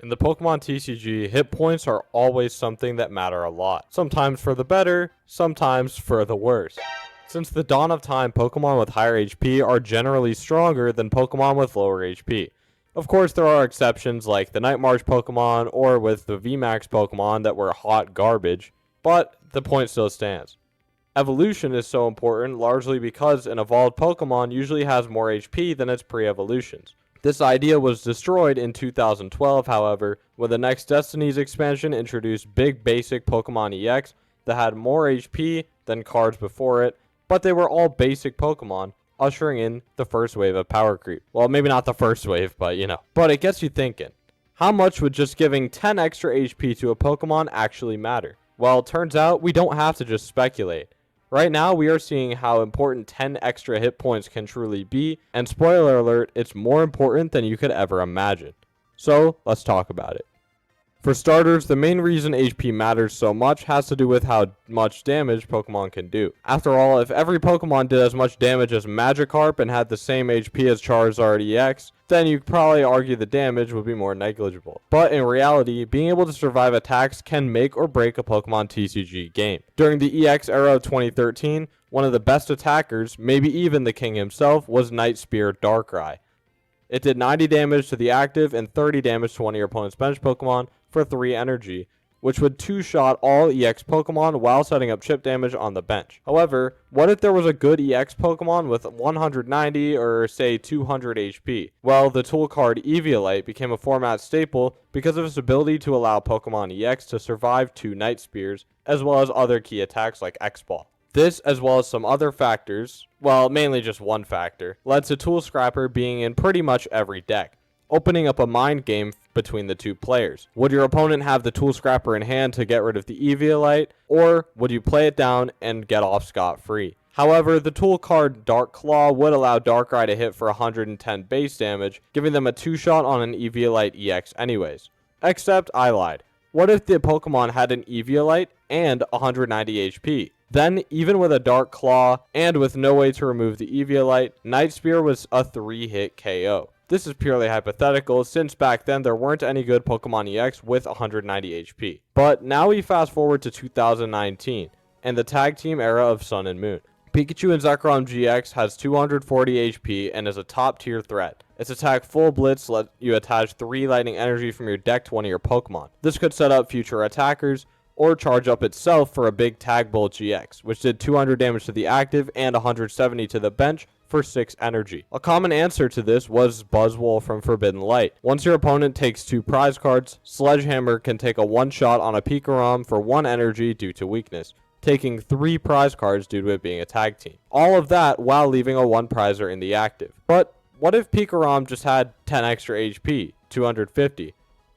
In the Pokemon TCG, hit points are always something that matter a lot. Sometimes for the better, sometimes for the worse. Since the dawn of time, Pokemon with higher HP are generally stronger than Pokemon with lower HP. Of course, there are exceptions like the Night March Pokemon or with the VMAX Pokemon that were hot garbage, but the point still stands. Evolution is so important largely because an evolved Pokemon usually has more HP than its pre-evolutions. This idea was destroyed in 2012, however, when the Next Destinies expansion introduced big basic Pokemon EX that had more HP than cards before it, but they were all basic Pokemon, ushering in the first wave of power creep. Well, maybe not the first wave, but you know. But it gets you thinking, how much would just giving 10 extra HP to a Pokemon actually matter? Well, it turns out we don't have to just speculate. Right now, we are seeing how important 10 extra hit points can truly be, and spoiler alert, it's more important than you could ever imagine. So, let's talk about it. For starters, the main reason HP matters so much has to do with how much damage Pokemon can do. After all, if every Pokemon did as much damage as Magikarp and had the same HP as Charizard EX, then you'd probably argue the damage would be more negligible. But in reality, being able to survive attacks can make or break a Pokemon TCG game. During the EX era of 2013, one of the best attackers, maybe even the king himself, was Night Spear Darkrai. It did 90 damage to the active and 30 damage to one of your opponent's bench Pokemon for 3 energy, which would two-shot all EX Pokemon while setting up chip damage on the bench. However, what if there was a good EX Pokemon with 190 or say 200 HP? Well, the tool card Eviolite became a format staple because of its ability to allow Pokemon EX to survive 2 Night Spears, as well as other key attacks like X-Ball. This, as well as some other factors, well, mainly just one factor, led to Tool Scrapper being in pretty much every deck, opening up a mind game between the two players. Would your opponent have the Tool Scrapper in hand to get rid of the Eviolite, or would you play it down and get off scot-free? However, the tool card Dark Claw would allow Darkrai to hit for 110 base damage, giving them a 2-shot on an Eviolite EX anyways. Except, I lied. What if the Pokemon had an Eviolite and 190 HP? Then, even with a Dark Claw and with no way to remove the Eviolite, Night Spear was a 3-hit KO. This is purely hypothetical, since back then there weren't any good Pokemon EX with 190 HP. But now we fast forward to 2019, and the tag team era of Sun and Moon. Pikachu and Zekrom GX has 240 HP and is a top tier threat. Its attack Full Blitz lets you attach 3 lightning energy from your deck to one of your Pokemon. This could set up future attackers, or charge up itself for a big Tag Bolt GX, which did 200 damage to the active and 170 to the bench for 6 energy. A common answer to this was Buzzwole from Forbidden Light. Once your opponent takes 2 prize cards, Sledgehammer can take a 1-shot on a Pikarom for 1 energy due to weakness, taking 3 prize cards due to it being a tag team. All of that while leaving a 1 prizer in the active. But what if Pikarom just had 10 extra HP, 250?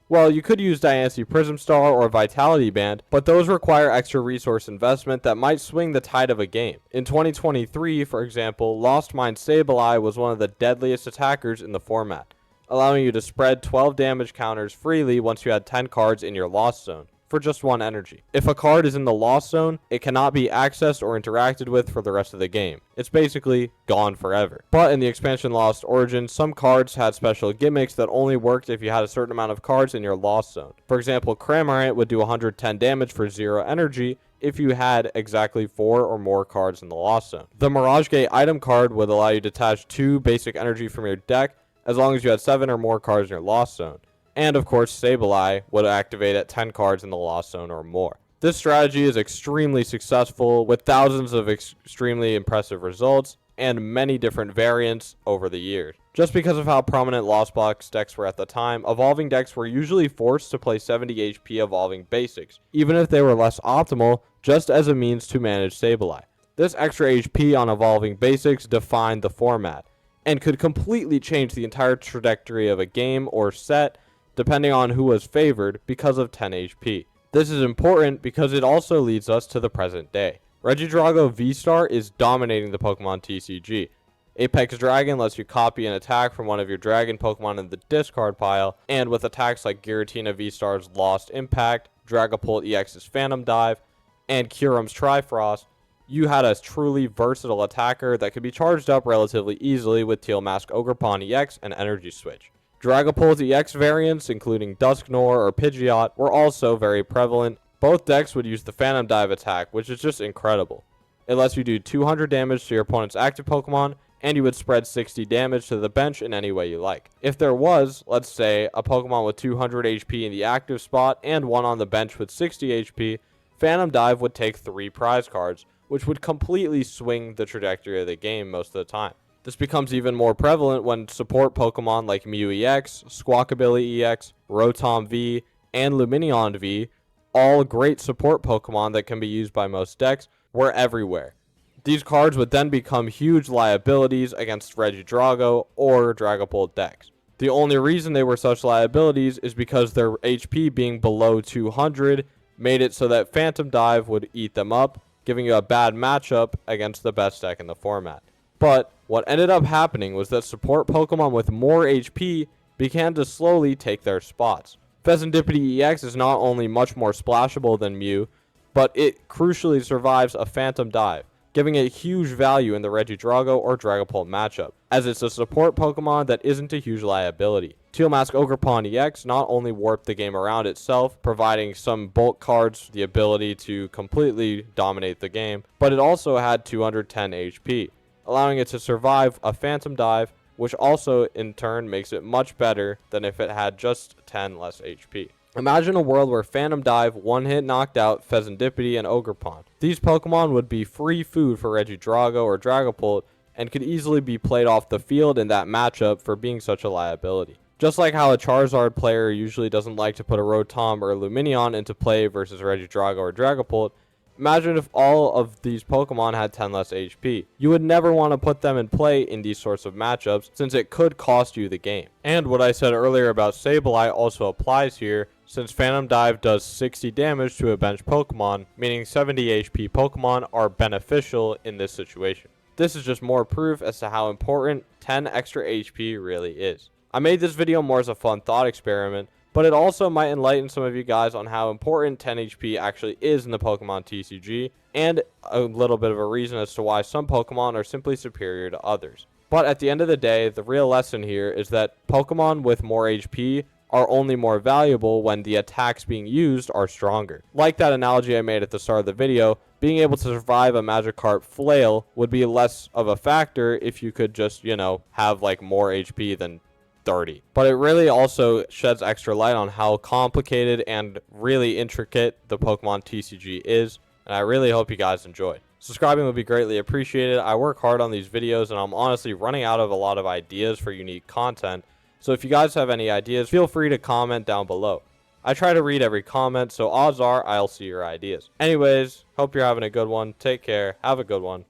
Well, you could use Diancie Prism Star or Vitality Band, but those require extra resource investment that might swing the tide of a game. In 2023, for example, Lost Mine Sableye was one of the deadliest attackers in the format, allowing you to spread 12 damage counters freely once you had 10 cards in your Lost Zone, for just 1 energy. If a card is in the Lost Zone, it cannot be accessed or interacted with for the rest of the game. It's basically gone forever. But in the expansion Lost Origins, some cards had special gimmicks that only worked if you had a certain amount of cards in your Lost Zone. For example, Cramorant would do 110 damage for 0 energy if you had exactly 4 or more cards in the Lost Zone. The Mirage Gate item card would allow you to attach 2 basic energy from your deck as long as you had 7 or more cards in your Lost Zone. And of course, Sableye would activate at 10 cards in the Lost Zone or more. This strategy is extremely successful with thousands of extremely impressive results and many different variants over the years. Just because of how prominent Lost Box decks were at the time, evolving decks were usually forced to play 70 HP evolving basics, even if they were less optimal, just as a means to manage Sableye. This extra HP on evolving basics defined the format, and could completely change the entire trajectory of a game or set, depending on who was favored because of 10 HP. This is important because it also leads us to the present day. Regidrago V-Star is dominating the Pokemon TCG. Apex Dragon lets you copy an attack from one of your Dragon Pokemon in the discard pile, and with attacks like Giratina V-Star's Lost Impact, Dragapult EX's Phantom Dive, and Kyurem's Trifrost, you had a truly versatile attacker that could be charged up relatively easily with Teal Mask Ogerpon EX and Energy Switch. Dragapult EX variants, including Dusknoir or Pidgeot, were also very prevalent. Both decks would use the Phantom Dive attack, which is just incredible. It lets you do 200 damage to your opponent's active Pokemon, and you would spread 60 damage to the bench in any way you like. If there was, let's say, a Pokemon with 200 HP in the active spot and one on the bench with 60 HP, Phantom Dive would take 3 prize cards, which would completely swing the trajectory of the game most of the time. This becomes even more prevalent when support Pokemon like Mew EX, Squawkabilly EX, Rotom V, and Lumineon V, all great support Pokemon that can be used by most decks, were everywhere. These cards would then become huge liabilities against Regidrago or Dragapult decks. The only reason they were such liabilities is because their HP being below 200 made it so that Phantom Dive would eat them up, giving you a bad matchup against the best deck in the format. But what ended up happening was that support Pokemon with more HP began to slowly take their spots. Pheasantipity EX is not only much more splashable than Mew, but it crucially survives a Phantom Dive, giving it huge value in the Regidrago or Dragapult matchup, as it's a support Pokemon that isn't a huge liability. Teal Mask Ogerpon EX not only warped the game around itself, providing some bulk cards the ability to completely dominate the game, but it also had 210 HP, allowing it to survive a Phantom Dive, which also in turn makes it much better than if it had just 10 less HP. Imagine a world where Phantom Dive one-hit knocked out Pheasantipity and Ogerpon. These Pokemon would be free food for Regidrago or Dragapult and could easily be played off the field in that matchup for being such a liability. Just like how a Charizard player usually doesn't like to put a Rotom or a Lumineon into play versus Regidrago or Dragapult, imagine if all of these Pokemon had 10 less HP. You would never want to put them in play in these sorts of matchups since it could cost you the game. And what I said earlier about Sableye also applies here, since Phantom Dive does 60 damage to a bench Pokemon, meaning 70 HP Pokemon are beneficial in this situation. This is just more proof as to how important 10 extra HP really is. I made this video more as a fun thought experiment, but it also might enlighten some of you guys on how important 10 HP actually is in the Pokemon TCG, and a little bit of a reason as to why some Pokemon are simply superior to others. But at the end of the day, the real lesson here is that Pokemon with more HP are only more valuable when the attacks being used are stronger. Like that analogy I made at the start of the video, being able to survive a Magikarp flail would be less of a factor if you could just, have like more HP than 30. But it really also sheds extra light on how complicated and really intricate the Pokemon TCG is, and I really hope you guys enjoyed. Subscribing would be greatly appreciated. I work hard on these videos and I'm honestly running out of a lot of ideas for unique content, so if you guys have any ideas, feel free to comment down below. I try to read every comment, so odds are I'll see your ideas. Anyways, hope you're having a good one. Take care. Have a good one.